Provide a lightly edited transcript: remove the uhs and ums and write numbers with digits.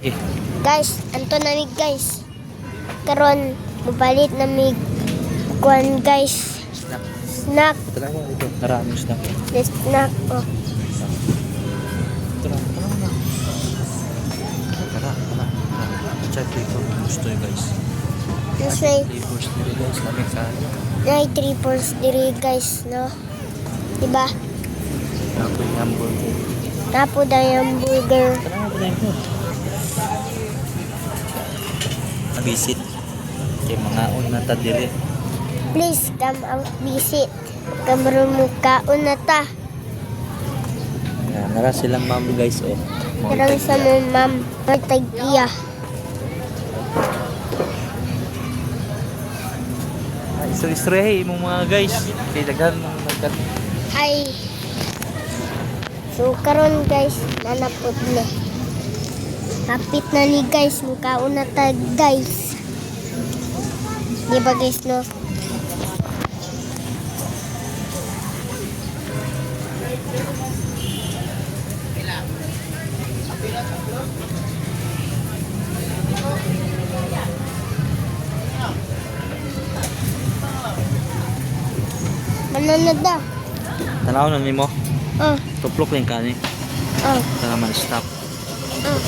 Eh, Guys, anto na mi guys. Karon mabalit na mi kuan guys. snack. Snack, Ito lang mo dito. Maraming snack. the snack. Oh. Ito lang. Tara. Check ito. Gusto nyo guys. This way, Flavors nila guys. Lamig sa ano. na 3 diri guys, no? Diba? Ako yung hamburger. Napo da yung burger. Tara nga ba ito? Visit. Kaya mga unata dire. Please come out visit. Kamaro mo kaon na ta. Yan, nara silang ma'am guys. Oh. Karang sa mo ma'am. Martag-iya. Istri-istri mo mga guys. Kaya daghan mga nagkat. Ay. So karon guys, nanapot na. Kapit na ni guys, mukaon na ta guys. Di ba guys no? Mananad na. Tanaw na nimo. Oh, Tuplok lang kani. oh. Tara man stop.